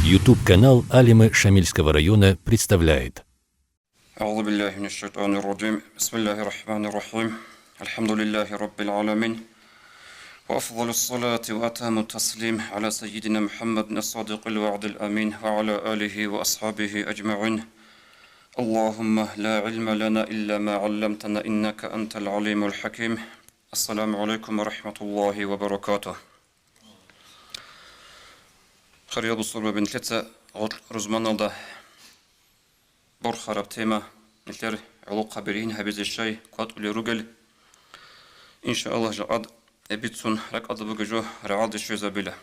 YouTube-канал Алимы Шамильского района представляет. أعوذ بالله من الشيطان الرجيم بسم الله الرحمن الرحيم الحمد لله رب العالمين وأفضل الصلاة وأتم التسليم على سيدنا محمد الصادق الوعد الأمين وعلى آله وأصحابه أجمعين اللهم لا علم لنا إلا ما علمتنا إنك أنت العليم الحكيم السلام عليكم ورحمة الله وبركاته خريب الصلبة بن ثلاثة رزمان ده بور خراب تيمة مثل علاقة برين هبز الشيء قد لرجل إن شاء الله جاد أبيتون رك أضرب جو رعاد الشيء زبيله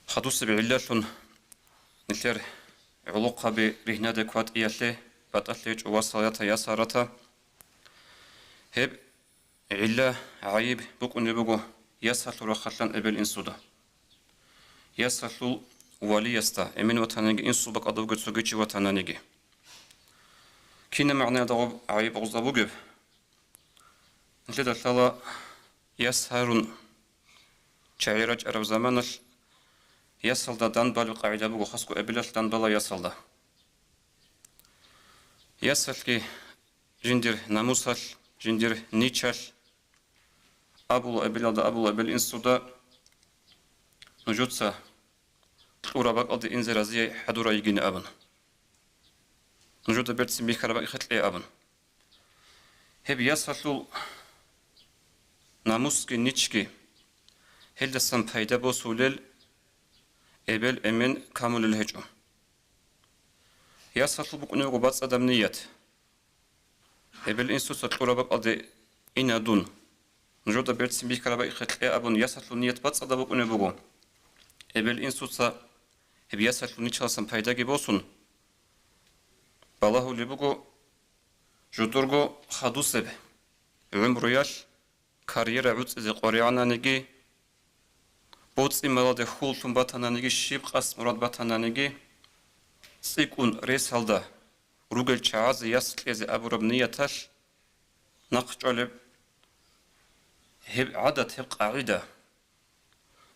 خدوس بعلة مثل علاقة برهنا دكوات إياله بتأثلج وصايات يسارته هب علة عيب بكون بقو يسهل رخلان أبل إنسودا يسهل ولي يستا امين وطنانيجي انسو بق ادو گتسوگيچي وطنانيجي كينا معنى دغب عيب غزابوگب لذا ثلا يسهرون شعيرج عرب زمانل يسهل دان بال قاعده بو خاصكو ابلال دان بلا يسهل دا يسهل كي جندير ناموسال جندير نيچال ابو ابلال دا ابو ابل انسودا نجوتسا ورابق أضي إنزر زي حدورا يجين أبن نجود برتسم بيخربق يختلي أبن هب يسفلو ناموسكي نيچكي هل دستان پيدا بوسولل إبل أمن كامل الهجو يسفلو بقنو غباط أدم نيات إبل إنسو ستلورابق أضي إنا دون نجود برتسم بيخربق يختلي أبن يسفلو نيات باط أدم بقنو بقو إبل إنسو hep yasaklını çalsın payda gibi olsun. Balahu libugo judurgo hadusebe. Ömrüyal kariyera utzi qoriyananigi botsi malade hultun batananigi şibqas murad batananigi sikun resalda rugel çaz yaslezi aburab niyatal naqçolib hep adat hep qaida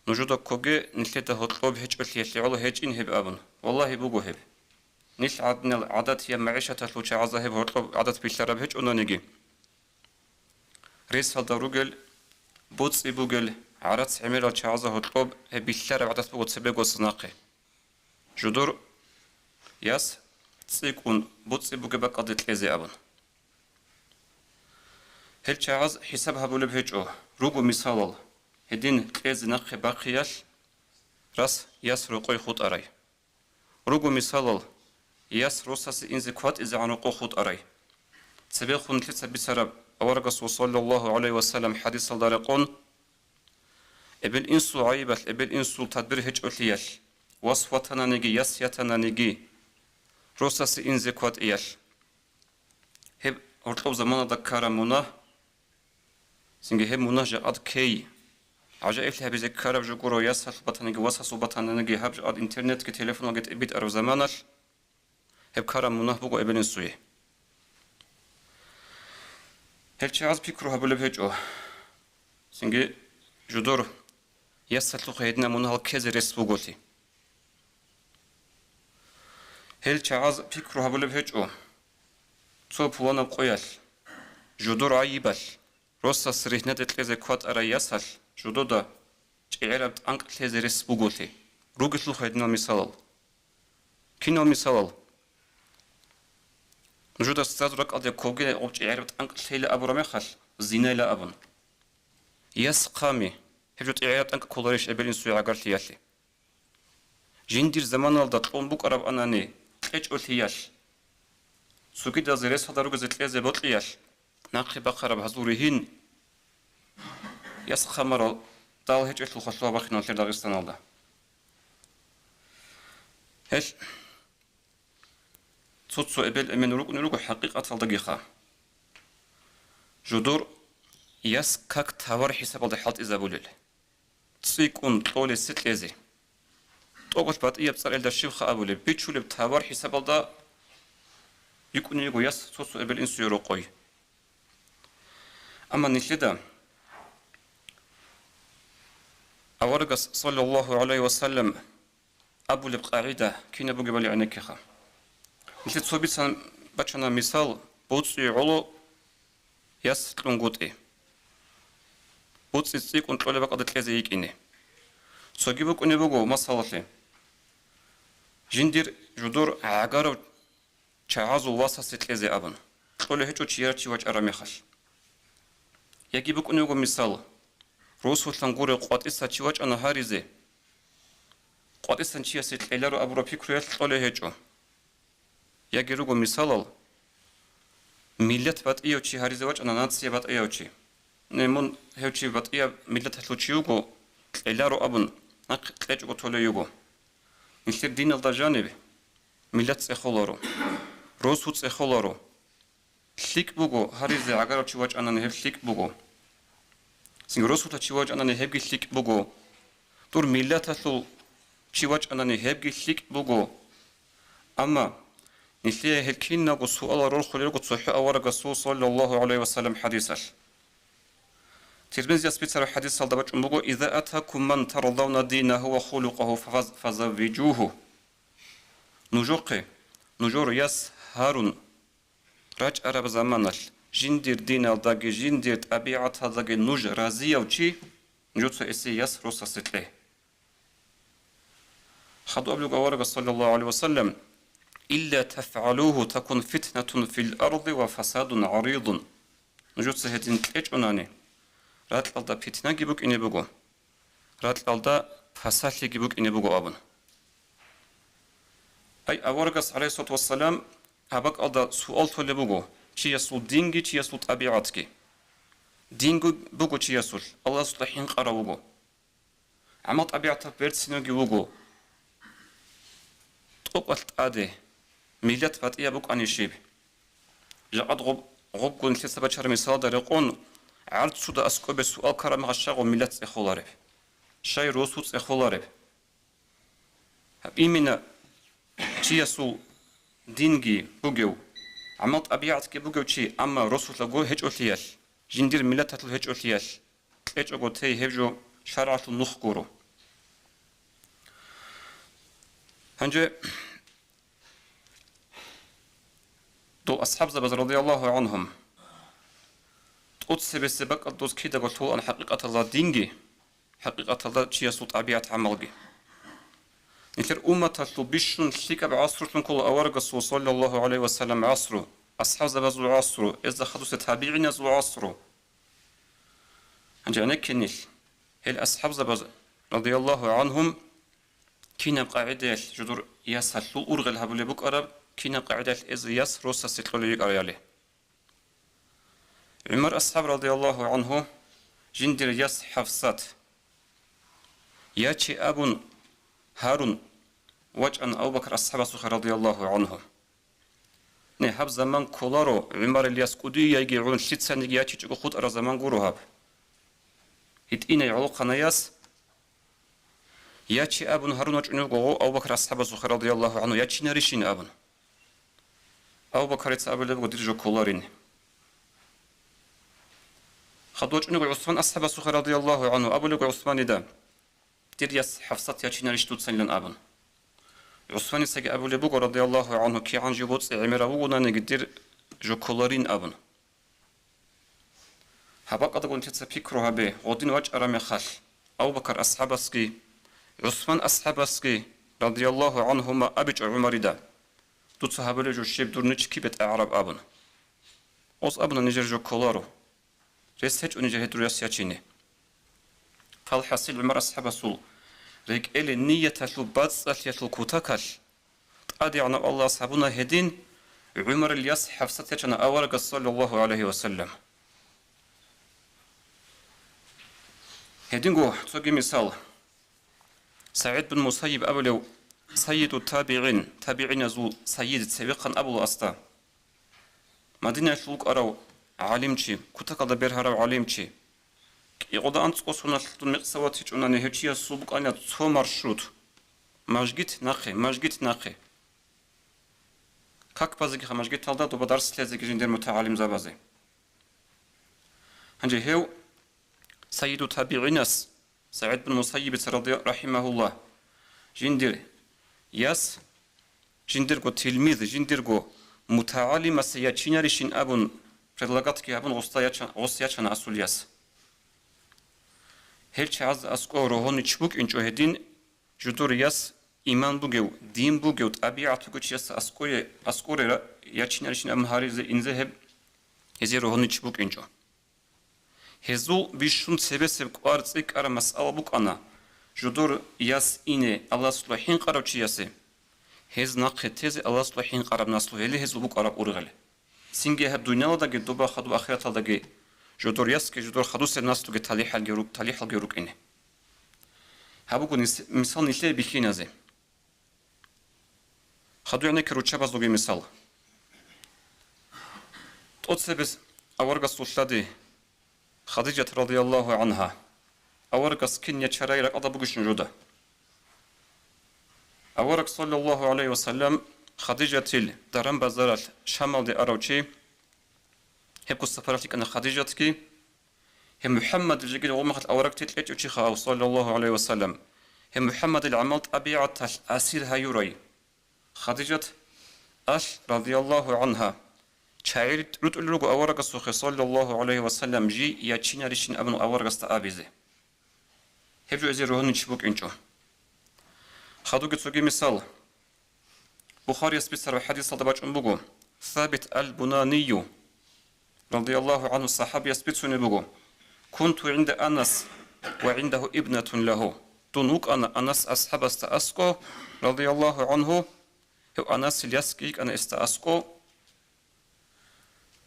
نجود كوجي نلتة هطلب هج اللي على هج إن هب أبن والله بوجو هب نش عدنا العادات هي معيشة تلوش عزه هب هطلب عادات بيشترب هج وننجي رئيس هذا رجل بوتس بوجل عرض عمل عزه هطلب هب بيشترب عادات بوت سبق وصناقه جدور ياس تسيكون بوتس بوجل بقدر لزي أبن هل عز حسابها بولب هج رجو مثال هدين كيز نقخ باقياش راس ياس رقوي خود أراي رجو مثال ياس روساس إنزي كوات إذا عنقو خود أراي سبيخون تلتسا بسرب أورغس صلى الله عليه وسلم حديث الدارقون ابن إنسو عيبت ابن إنسو تدبير هج أتلياش وصفتنا نجي ياس يتنا نجي روساس إنزي كوات إياش هب أرطلب زمان دكارا مناه سنجي هب مناه جاءت كي عجائب لها بزي كارب جوكورو ياسل بطانيجي واساسو بطانيجي هب جاد انترنت كي تليفون وقت ابيت ارو زمانش هب كارب مناه بوغو ابن سوي هل چاز بيكرو هبو لبهجو سنجي جدور ياسل لخو هيدنا مناه الكيزي رس بوغوتي هل چاز بيكرو هبو لبهجو تو بوانا قويال جدور عيبال روسا سريحنا دتلزي كوات ارا ياسل جدودا چعربت انق لزرس بوغوتي روغتلو خيدنا مثال كينو مثال جودا ستازرك ادي كوغي او چعربت انق ليل ابرامي خال زينه لا ابن يس قامي هجوت عربت انق كولوريش ابلين سوي عقرت يالي جندير زمان الدا طون بوك عرب اناني قچ اولياش سوكي دا زرس هدا روغزت لزي بوطياش ناقي بقرب حضورهن يس خمر دال هج اتل خصوا بخنا في داغستان الدا هش تصو ابل من روق حقيقه الدقيقه جدور يس كك تاور حساب الحط اذا بولل تسيكون طول ستلزي طوغش بات يبصر ال دشيف خابول بيچول تاور حساب الدا يكون يغو يس تصو ابل انسو يروقوي اما نشدا أورغس صلى الله عليه وسلم أبو القاعدة كنا بقى بالي عنك خا مثل تصوبيت بتشنا مثال بوتسي علو يس تلونغوتي بوتسي تيك ونطلع بقى قد تلزيك إني سوجيبك إني بقى مثال جندير جدور عقارو تعازو واسس تلزي أبن طلع هيجو تشيرتي وجه أرميخش يجيبك إني بقى مثال روسو تلانغوري قوات إسا تشيوج أنا هاريزي قوات إسا تشيا ستليلارو أبرو بيكريات طلع هيجو يجيروغو مثال ملت بات إيو تشي هاريزي وجه أنا ناتسي بات إيو تشي نمون هيوتشي بات إيو ملت هتلوتشيوغو تليلارو أبن تليجو طلع يوغو مثل دين الدجانب ملت سيخولارو روسو سيخولارو ليك بوغو هاريزي عقارو تشيوج أنا نهب ليك بوغو سنجروسو تشيوج أنا نهبجي ليك بوغو دور ملت هتلو تشيوج أنا نهبجي ليك بوغو أما نسيه هلكين نقو سؤال روح خليرو تصحي أورق صلى الله عليه وسلم حديثا ترمز يسبيتر حديث صلى الله عليه وسلم إذا أتاكم من ترضون دينه وخلقه فزوجوه نجور يس هارون راج عرب زمانش جندير دين الداغي جندير طبيعة الداغي نج رازية وشي نجوتو إسي يس روسا ستلي خدوا أبلغ أورق صلى الله عليه وسلم إلا تفعلوه تكون فتنة في الأرض وفساد عريض نجوتو هدين تليج أناني رات الدا فتنة جيبوك إني بغو رات الدا فساد جيبوك إني بغو أبن أي أورق عليه الصلاة والسلام هبك أدا سؤال تولي بغو چي يسول دينجي چي يسول طبيعتك دينجو بغو چي يسول الله سلحين قرا بغو عما طبيعتك برد سنوغي بغو تقوقلت آده ملت فاتئة بك أني شيب جاءت غبقون ثلاثة بشر مثال دارقون عرض سودا أسكو بسؤال كرم غشاق وملت إخولارب شاي روسوس إخولارب إيمنا چي يسول دينجي بوغيو عمل طبيعتك بوغيو چي أما روسوس لغو هج أوليال جندير ملت هتلو هج أوليال هج أغو تي هجو شرعة النخقورو هنجي دو أصحاب زبز رضي الله عنهم تقدس بسبك الدوز كيدا قلتو أن حقيقة الله دينجي حقيقة الله چي يسو طبيعة عملجي نتر أمة تلو بيشن شيكا بعصر كل أورق صلى الله عليه وسلم عصره أصحاب زبز العصر إذا خدوس تابعين يزو عصره هنجي عنك كنيل هل أصحاب زبز رضي الله عنهم كينا قاعدة جدور يسهل أرغل هبولي بك أرب كينا قاعدة إز يس روسا ستلو ليك أريالي عمر أصحاب رضي الله عنه جندر يس حفصات ياتي أبن هارون وجأن أبو بكر أصحاب سخر رضي الله عنه نهب زمان كولارو عمر الياس قدي يجيعون شت سنة ياتي تجو خود أرى زمان قرو هب هت إنا يعلق نياس ياتي أبن هارون وجأن أبو بكر أصحاب سخر رضي الله عنه ياتي نريشين أبن أبو بكر يتسابل لبقو ديرجو كولارين خدوج إنه عثمان أصحاب سخر رضي الله عنه أبو لقو عثمان دا دير يس حفصات ياتي نريشتو تسنلن أبن عثمان سجى أبو لبقو رضي الله عنه كي عن جبوت عمره وغنا نقدر جو كولارين أبن هباق أدقون تتسبيكرو هبه غدين وجه أرامي خال أبو بكر أصحاب سكي عثمان أصحاب سكي رضي الله عنهما أبج عمر دا دوت صحابة جو شيب دور نيچ بيت أعراب أبن أوز أبن نجر جو كولارو ريس هج ونجر هدرو يسياتشيني فالحصيل عمر أصحاب سول ريك إلي نية تلو بادس أتلو كوتاكال تقادي عنا الله أصحابنا هدين عمر الياس حفصتيجنا أورق صلى الله عليه وسلم هدين قو تسوقي مثال سعيد بن مسيب أبلو سيد التابعين تابعين زو سيد سبقا أبو الأسطى مدينة شلوك أراو عالمشي كتاك دبير هراو عالمشي يقول أنت قصونا شلتون مقصواتي جونا نهجية سوبك أنا تو مرشروط مجگيت ناقي كاك بازيكي مجگيت تالدا دوبا درس لازيكي جندر متعالم زبازي هنجي هيو سيد التابعين Sa'id bin Musayyib rahimahullah. Jindir yas jindirgo tilmiz, jindirgo mutaalim asya чиняrishin abun предлагатки абун остаячана асулиас. Херче аз аско рохони чбук инчоҳедин жудуриас иман бугев, дин бугев, табиату гучиас аскоре ячинаришин абун харизе инзе хеб ези рохони чбук инчо. Хезул бишун себесеб кварцик ара масъала букана. Жудур яс ине Аллах сулахин қаравчиясе. Хез нақхе тезе Аллах сулахин қараб наслу хели хезул бук араб ургали. Синге хаб дунялдаги дуба хаду ахираталдаги жудур яске жудур хаду се наслуги талихал герук ине. Хабугу мисал ниле бихиназе. Хаду яне керучабазлуги мисал. Тот себес аварга суллади Хадиджат радиаллаху анха. Аваргас кинья чарайрак ада бугушн жуда. Аварак саллаллаху алейхи вассалям Хадиджатил дарам базарал шамалди аравчи хеб кустафарафлик ана Хадиджатки хем Мухаммад жигил омахат аварак титлеч учи хау саллаллаху алейхи вассалям хем Мухаммад амалт абиат асир хаюрай Хадиджат аш радиаллаху анха чайрит рутулругу аварак сухи саллаллаху алейхи вассалям жи ячинаришин абну аваргаста абизе хебжу эзи рухани чбук инчо хадуги цуги мисал Бухари списар حديث صدباج بوغو ثابت البناني رضي الله عنه الصحابي يسبتني بوغو كنت عند أنس وعنده ابنة له تنوك أنا أنس أصحاب استأسكو رضي الله عنه هو أنس اليسكيك أنا استأسكو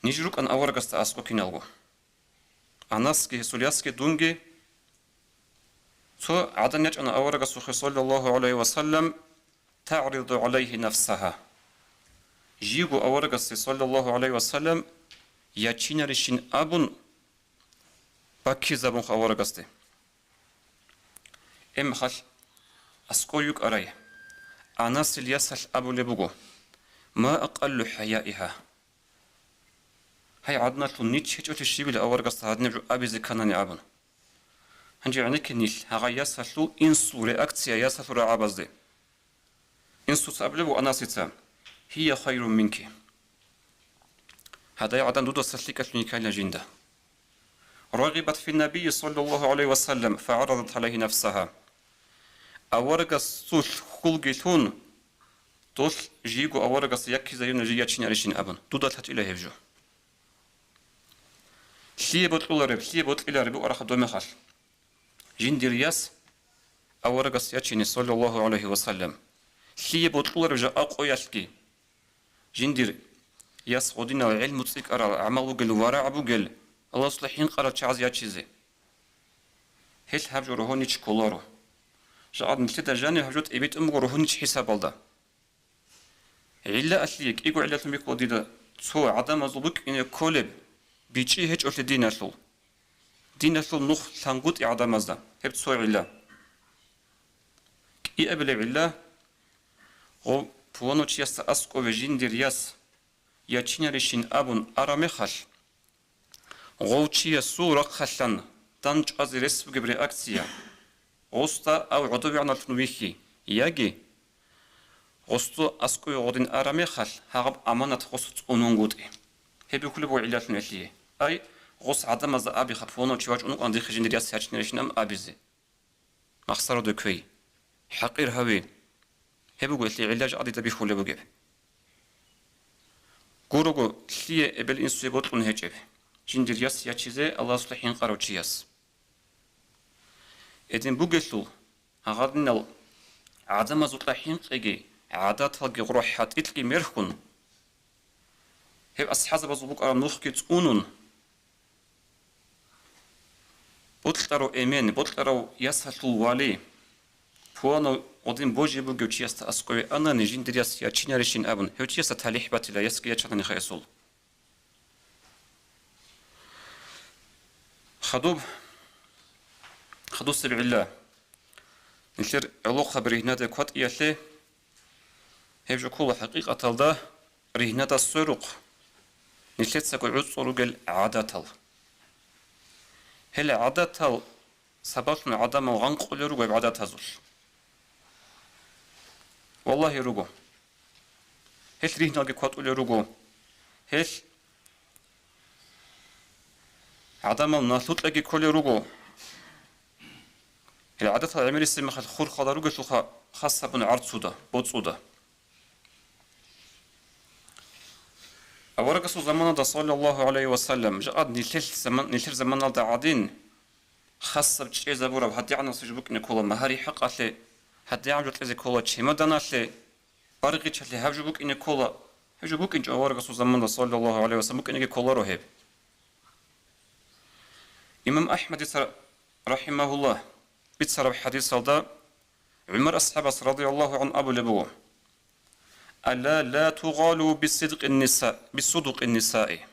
نجرك أن أورق استأسكو كنالغو أنس كي سوليسكي دونجي تو عدن يج أنا أورق صلى الله عليه وسلم تعرض عليه نفسها جيغو أورغس صلى الله عليه وسلم يچينرشين أبون باكي زبون أورغس إم خل أسكويك أراي أنا سليسل أبو لبوغو ما أقل حيائها هاي عدنا تنيتش هيتو تشيبي لأورغس هاد نبجو أبي زكاناني أبون هنجي عنيك نيل هاغا يسلو إنسو رياكتيا يسلو رعابز إنسو سأبلغو أناسيتا هي خير منك هذا يعدن دودو سليكة نيكايلا جندا رغبت في النبي صلى الله عليه وسلم فعرضت عليه نفسها أورغ السوش خلقتون توش جيغو أورغ سيكي زيون جيا تشيناريشين أبن دودو تحت إليه جو شليه بوت إلى ربو أرخ دومخال جندي رياس أورغ سيكي صلى الله عليه وسلم شليه بوت جا أقو يشكي جندير ياس غودينا علم تسيك أرى عملو قل ورع أبو قل الله صلحين قرأ شعز ياتشيزي هل هبجو روحونيش كولارو جاعد مثل جاني هبجوت إبيت أمغو روحونيش حساب الدا علا أسليك إيقو علا تميك وديدا تسوى عدم أزلوك إن كولب بيجي هج أرل دين أسلو دين أسلو نخ تنقوت إعدام أزدا هب تسوى علا إي أبلي علا غو Пуано чиаста аскове жиндир яс ячиняришин абун арамехал гоучия сура халлан танч аз республика реакция оста ау одовиана тнувихи яги осто аскове один арамехал хагаб аманат хосуц унонгути хебикуле бо илатн элие ай гос адам аз аби хапуано чивач унук анди жиндир яс ячиняришин ам абизи махсаро деквей حقير هاوي هبوغو اللي علاج عديد بيخولي بوغيب غوروغو اللي ابل انسو يبوطلون هجيب جندير ياس يا چيزي الله صلحين قارو چياس ادين بوغيسو هغادنال عدم زطلحين قيغي عادات هلقي غروحات اتلقي مرخون هب أصحاب بزبوك أرام نخكي تقونون بطلتارو إيمان بطلتارو يسهل والي فوانا один Божий был геучиаста аскове ана не жиндириас я чиняришин абун геучиаста талих батила яски я чатани хайсул خدوب سبعلا نشر علوق برهنات كوت يالله هبجو كل حقيقة تلدا رهنات السرق نشلت سكو عصورو قال عاداتل هل عاداتل سباقنا عدم وغنق لرجو بعدات هزول والله رجو هل ريحنا جكوات لرجو هل عدم الناثوت لقي كل رجو العادة العمل السمخ الخور خضروج شو خاصة بن عرض سودا بود سودا أورق زمان ده صلى الله عليه وسلم جاء نيل زمان ده عادين خاصة بشيء زبورة هدي عنا سجبك نقول مهاري حق أصلي هدي عم جت إذا كولا شيء ما دنا أصلي بارقي تشلي هجبك إن كولا هجبك إن أورق زمان ده صلى الله عليه وسلم ممكن يجي كولا رهيب إمام أحمد رحمه الله بتصر بحديث صلى عمر أصحاب رضي الله عن أبو لبوه ألا لا تغالوا بالصدق النساء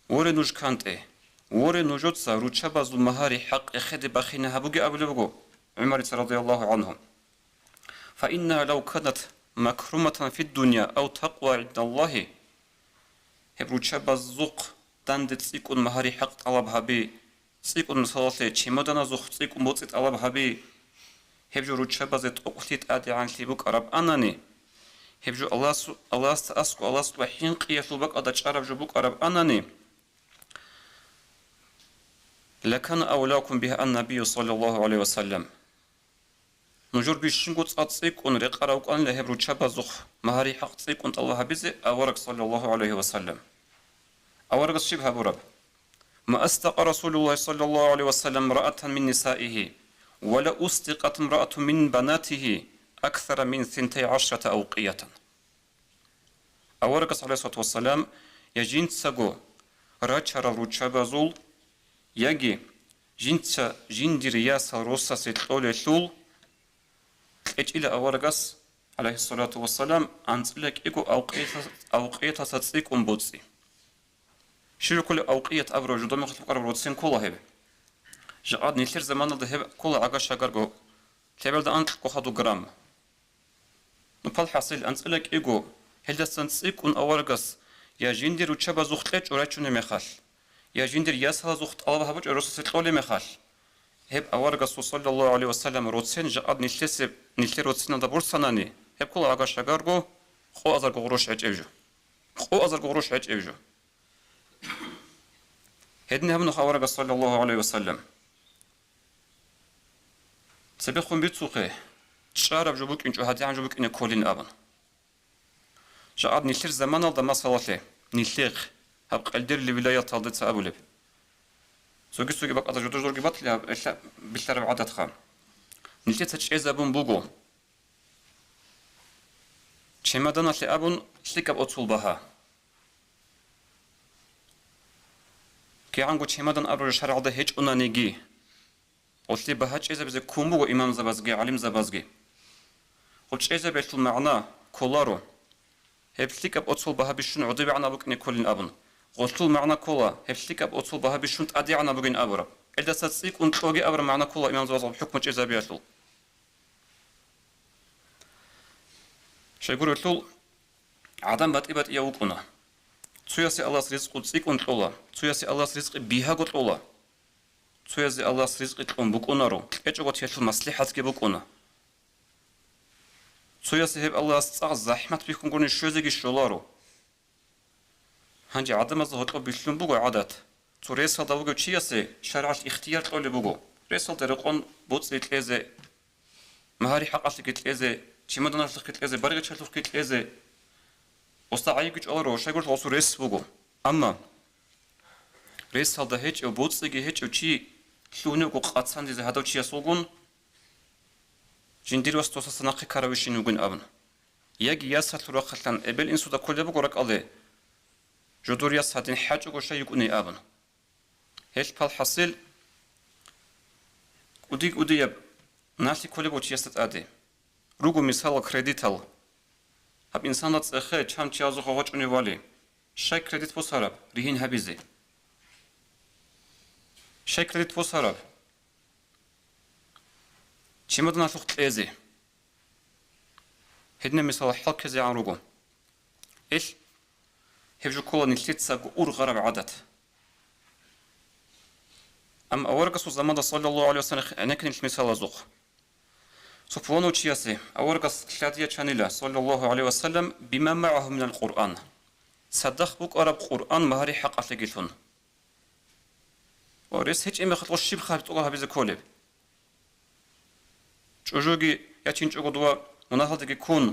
ورنوج كانت ورنوجت سارو شباز المهاري حق إخد بخينها بوجي أبو لبوه عمر رضي الله عنهم فإنها لو كانت مكرمة في الدنيا أو تقوى عند الله هبرو شباز زق دندت سيكون مهاري حق طلبها بي سيكون صلاة شمدنا زق سيكون موت طلبها بي هبجو روتشبازت أقتيت أدي عن سيبوك أرب أناني هبجو الله أسكو الله سبحين قياسو بك أدج أرب جبوك أرب أناني لكن أولاكم بها النبي صلى الله عليه وسلم نجور بيشنقوت أتصيكون رقراوك أن لهب روتشبازوخ مهاري حق تصيكون الله بزي أورك صلى الله عليه وسلم أورك الشبه برب ما أستقى رسول الله صلى الله عليه وسلم امرأة من نسائه ولا أستقت امرأة من بناته أكثر من 12 أوقية أورك عليه الصلاة والسلام يجين تساقو راجر روتشابازول يجي جنت جندر ياسا روسا ستلول ثول إلى أورقس عليه الصلاة والسلام أنتلك إيكو أوقية ستسيك بوتسي شو كل أوقية أبرو جدوم خلق أربو بوتسين كلها هبه جاء نيلر زمان ده هب كل عقاش شجرجو تبرد أنت كخدو جرام نقول حاصل أنت لك إيجو هل تستنسيك أن أورجس يا جندر وتشبه زختلج وراتشون مخال يا جندر ياسها زخت الله هبج رص ستلول مخال هب أورجس صلى الله عليه وسلم روتسين جاء نيلر روتسين ده برسناني هب كل عقاش شجرجو خو أزر قروش عج إبجو خو أزر قروش عج إبجو هدني هم نخاورجس صلى الله عليه وسلم سبيخون بيتسوقه تشارب جبوك إنجو هدي عن جبوك إن كولين أبن جاء نيلر زمان الله ما صلاته نيلر هب قلدر لولاية طالدت أبو لب سوقي بق أتى جدور جبات لها بالترب عدد خام نيلر تشعز أبن بوجو شمدنا لأبن سكب أتصل بها كي عنقو شمدن أبرو شرع ده هيج أنانيجي قلت بهاج إذا بزي كومبو إمام زبازجي علم زبازجي قلت إذا بيت المعنى كولارو هبتلك أبصل بها بشون عضي عنا بكني كل أبن قلت المعنى كولا هبتلك أبصل بها بشون أدي عنا بكن أبرا إذا ستسيك أنت توجي أبرا معنى كولا إمام زبازجي حكم إذا بيتل شيء يقول يتل عدم بات يوقنا سياسي الله رزق تسيك أنت كولا سياسي الله رزق بيها قط كولا سويزي الله رزق تقوم بكونارو إيجوات يشل مصلحة كبكونا سويزي هب الله استعز زحمة بيكون قرن الشوزي الشولارو هنجي عدم الزهط بيشلون بقو عادات تو ريسال داوغو تشياسي شرع الاختيار تقول بقو ريسال درقون بوتس يتلازي مهاري حق أصلك يتلازي شمدنا أصلك يتلازي برغة شلوك يتلازي وستعيق يجعلرو شايقول غصو ريس بقو أما ريسال ده هيج أو بوتس يجي هيج أو تشي شلونه قطعان دي هذا وشيء سوقون جندير وستوس سناقي كارويشين وجن أبن يجي ياسات رقتلان قبل إنسو ده كله بقولك عليه جدور ياساتين حاجة وشيء يكوني أبن هيش بالحصيل ودي يب ناسي كله بوشي ياسات أدي روجو مثال كريديتال هب إنسانات أخي كم تيازو خواج ونوالي شيء كريديت بصرف رهين هبيزي شيء كريديت بصرف شمدنا سوق إزي هدنا مثال حال كذي عن روجو إيش هبجو كولا نسيت ساق غرب عدد أم أورقص زمان صلى الله عليه وسلم أنكن المثال زوق سبحانه وتعالى أورقص شادية شانيلا صلى الله عليه وسلم بما معه من القرآن صدق بك أرب قرآن مهاري حق أتلقيتون ورس هيك إما خطوة الشيب خابط الله بيز كولب جوجي ياتين جوجو دوا مناهضة كون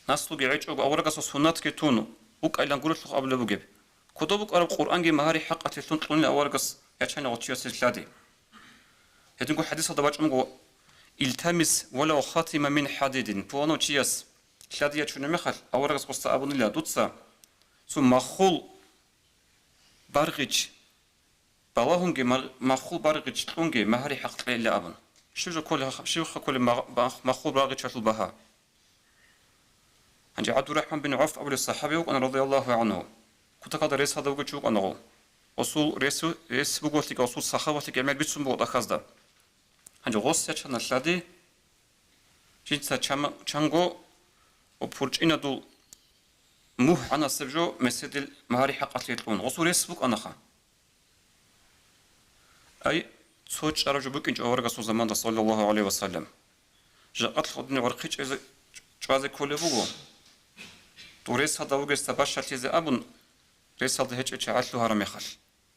ناس لقي عيج أورقص سنات كتون بك أيلان قلت له قبل بجيب كتبك أرب قرآن جي مهاري حق أتلقيتون تقولني أورقص ياتين غطية سلسلة هذا نقول حديث هذا باج التمس ولو خاتم من حديد بوانو تشياس شادية شنو مخل أورقص قصة أبون الله دوتسا ثم خول بارغج بلاهونجي مخول بارغج تونجي مهاري حق إلا أبن شو كل مخول بارغج شتل بها عندي عبد الرحمن بن عوف أول الصحابي وأنا رضي الله عنه كنت قادر رئيس هذا وقت شو أنا أصول رئيس بقول لك أصول صحابة لك عمل بيتسم بقول أخذ عندي غصة شان الشادي جنسا تشانغو وبورجينا دول موه أنا سبجو مسجد المهاري حق أتليتون غصو ريسبوك أنا خا أي صوت أرجو بك إنج أورجا سو زمان صلى الله عليه وسلم جاءت خدني ورقيش إذا جواز كل بوجو توريس هذا وجه استباشر تيزي أبون ريس هذا هيك إتشعلت له هرم يخل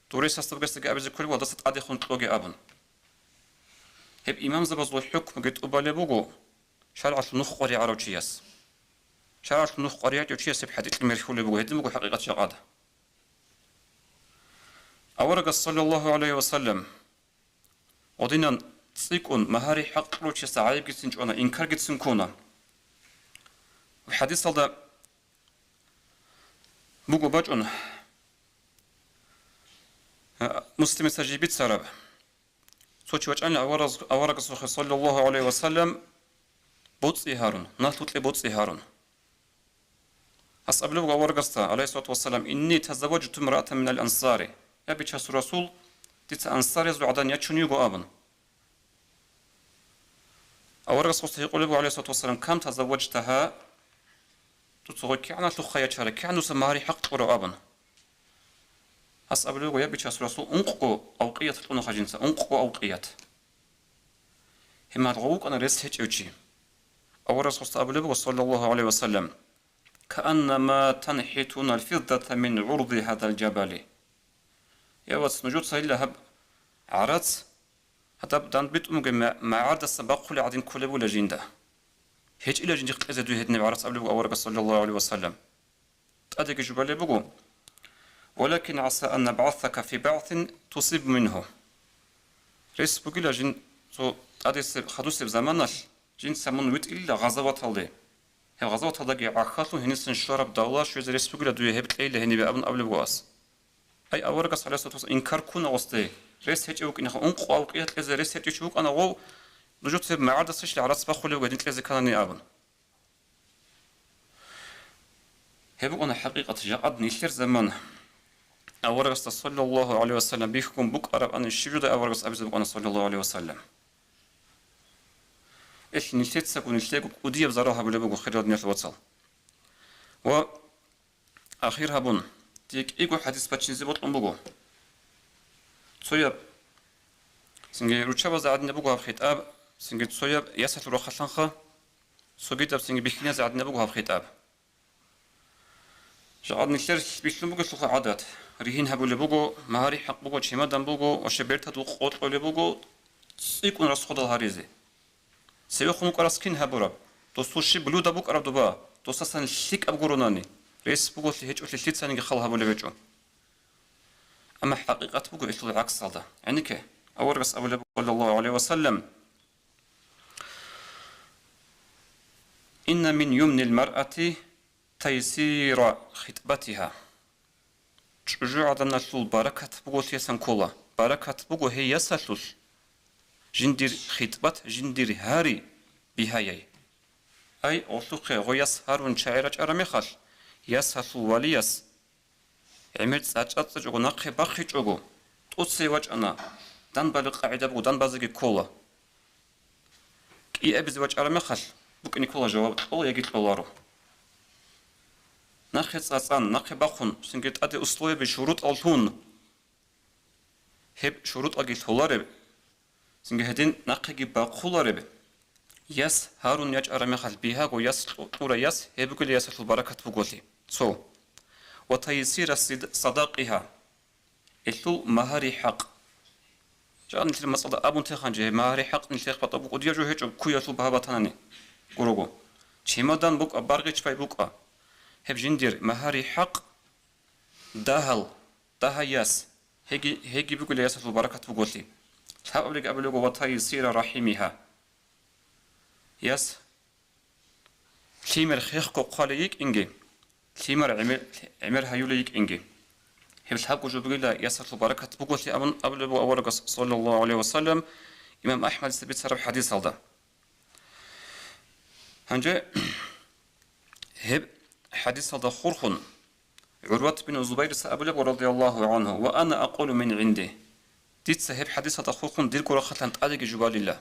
توريس هستبجس تجي أبز كل وضع ست عادي خن تلقي أبون هب إمام زبز الحكم قلت أبالي بوجو شرعة نخ قري عروتشياس شرعة نخ قري عروتشياس بحديث المرحول بوجو هدي بوجو حقيقة شقادة أورق صلى الله عليه وسلم ودينا تسيكون مهاري حق عروتشياس عيب جسن جونا إنكار جسن كونا الحديث هذا بوجو باجون مسلم سجيبت سرب سوتش وجهنا أورق صلى الله عليه وسلم بوتسي هارون ناتوت لبوتسي هارون أسأل له أورقستا عليه الصلاة والسلام إني تزوجت امرأة من الأنصار يا بيتشاس رسول تيت أنصار يزو عدن يتشون يقو أبن أورقس يقول له عليه الصلاة والسلام كم تزوجتها تتصور كأنا تخيا شارع كأنه سماري حق قرأ أبن أسأل له يا بيتشاس رسول أنقو أوقية تلون خجنسة أنقو أوقية هما الغوق أنا ريس هيك يوشي أول رسول صلى الله عليه وسلم كأنما تنحتون الفضة من عرض هذا الجبل يا واتس نجود سهل هب عرض هذا بدان بيت ما عرض السباق كل عدين كل ولا جنده هيج إلى جندي قزدوا هدني عرض أول رسول صلى الله عليه وسلم أديك جبل بقو ولكن عسى أن نبعثك في بعث تصيب منه ريس بقول جن تو أديس خدوس بزمانش جن سمون ويت إلا غزوات هالدي هي غزوات هالدي عخاتو هنسن شرب دولار شو زي رسبوك لدوي هبت إلا هني بأبن قبل بواس أي أورقة عليه الصلاة والسلام إنكار كون وسطي ريس هيك يوك إنها أنقو أو قيات إذا ريس هيك يشوك أنا غو نجوت سب معرض سش لعرض سباخولي وقدين تلزي كانني أبن هبو أنا حقيقة جاءت نيشير زمان أورقة صلى الله عليه وسلم بيحكم بك أرب أن الشجود أورقة أبز أنا صلى الله عليه وسلم إيش نشيت سكون نشيت ودي بزراها بلا بقول خيرات نيت وصل وآخرها بون تيك إيجو حديث بتشين زبط بقول صياب سنجي روتشا بزعدنا بقول خطاب سنجي صياب ياسر روح خلنخا صبيت سنجي بيخني زعدنا بقول خطاب جعد نشير بيشلون بقول سوق عادات ريهين هبول بقول مهاري حق بقول شيء ما دم بقول وشبرت هدو قط قول بقول يكون راس خد الهاريزي سوي خنوك راسكين هبورب توصوشي بلو دبوك أرب دبا توصلن شيك أبغوروناني رئيس بقول لي هيك قلت لي تساني خلها بقول بيجو أما حقيقة بقول إيش العكس هذا يعني كه أول رأس أبو صلى الله عليه وسلم إن من يمن المرأة تيسير خطبتها جوع عدنا شلول بركة بقول يسان كولا بركة بقول هي يسالول جندير خطبت جندير هاري بهاي أي أصلك غياس هارون شاعرة أرميخال ياس هسول ولياس عملت ساعات تجو نقي بخي جوجو توصي وجه أنا دان بالق قاعدة بقول دان بازجي كولا كي أبز وجه أرميخال بكني كولا جواب أول يجي كولارو نقي ساعان نقي بخون سنجت أدي أسلوب بشروط ألتون هب شروط أجي ثولارب سنجه هدين نقي باقولارب ياس هارون يج أرمي خل بيها جو ياس طورا ياس هب كل ياس البركة بقولي سو وتيسير صداقها إثو مهاري حق جان مثل مسألة أبون تخانجه مهاري حق مثل خطأ بقول يجو هيج كوي أثو بها بتناني قروجو چمدان بوك أبارغ شفاي بوك هب جندير مهاري حق دهل دهياس هيجي بقول ياس البركة بقولي تقولك أبلغ وتيسير رحمها ياس كيمر خيخ قاليك إنجي كيمر عمر هيوليك إنجي هب الحق جبريل ياس البركة بقولي أبن أبلغ أورق صلى الله عليه وسلم إمام أحمد سبيت سرب حديث هذا هنجا هب حديث هذا خرخن عروة بن الزبير سأبلغ رضي الله عنه وأنا أقول من عنده ديت سهب حديث هذا خرخن دير كرخة تألق جبال الله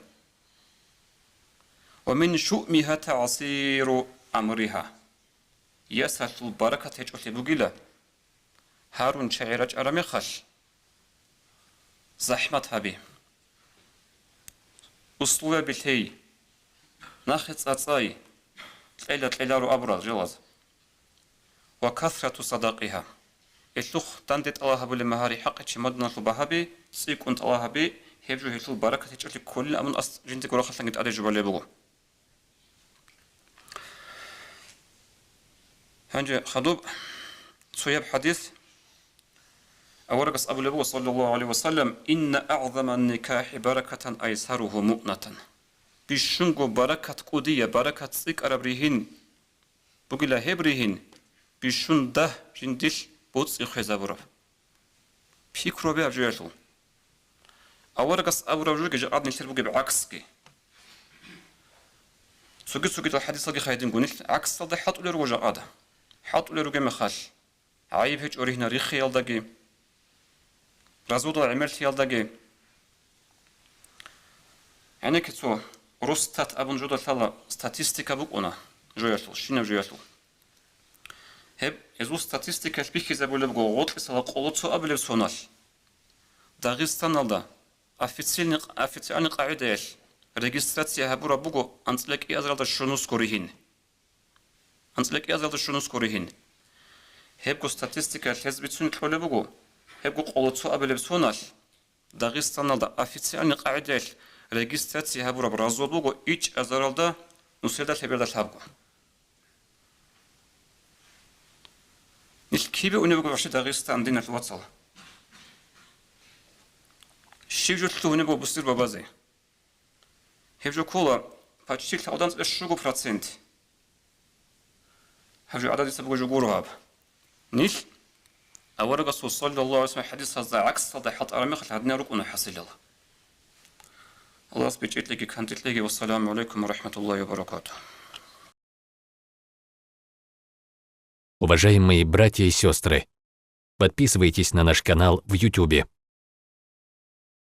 ومن شؤمها تعصير أمرها يسأل البركة هجوة بقيلة هارون شعيرج أرمي خش زحمتها به أسلوة بالتي ناخذ أتصاي تليلة أبرز جواز وكثرة صداقها الثخ تندت الله بالمهاري حق مدنا البهابي سيكون الله بي هيجو هيتو بركة هيجو كل أمن أص جنتي كرا خلنا نتأدي جبالي بقو هنجي خدوب صياب حديث أورقس أبو لبو صلى الله عليه وسلم إن أعظم النكاح بركة أيسره مؤنة بشنغو بركة قودية بركة سيك أربريهن بقلا هبريهن بشن ده جندش بوتس يخيزا برب فكرو بي أبجيرتو أورقس أبو رجوك جاءت نشتر بقى بعكسكي سوكي الحديث لقي خايدين قونيش عكس صدق حط ولي رجوع هذا حط ولي رجوع مخاش عيب هيج أوريهنا ريخي يلدقي رازود عملت يلدقي يعني كتو روستات أبن جودة ثلا ستاتيستيكا بقونا جويرتو شنو جويرتو هب ازو ستاتيستيكا بيكي زبولة بقو غوط لسلا قولوتو أبلي بسونال داغستان الدا أفتسيلني قاعدة يش ريجستراتسيا هبورا بقو أنتلك إيازرالدا شنو سكوريهن أنتلك إيازرالدا شنو سكوريهن هبقو ستاتيستيكا تلزبتسوني تحولي بقو هبقو قولوتو أبلي بسونال داغستان الدا أفتسيلني قاعدة يش ريجستراتسيا هبورا برازول بقو إيش أزرالدا نسيدا تبيردا تابقو الكيبي ونبقى عشي داغستان دينا الواتسال شيجو تلو نبقى بصير ببازي هبجو كولا почти تاودانس اشوغو процент هبجو عدد يسبقو جوغورو هاب نيش أورق صلى الله عليه وسلم حديث هذا عكس هذا حط أرمي خل هدنا ركونا حصل الله سبحانه لك كانت لك والسلام عليكم ورحمة الله وبركاته. Уважаемые братья и сестры, подписывайтесь на наш канал в YouTube.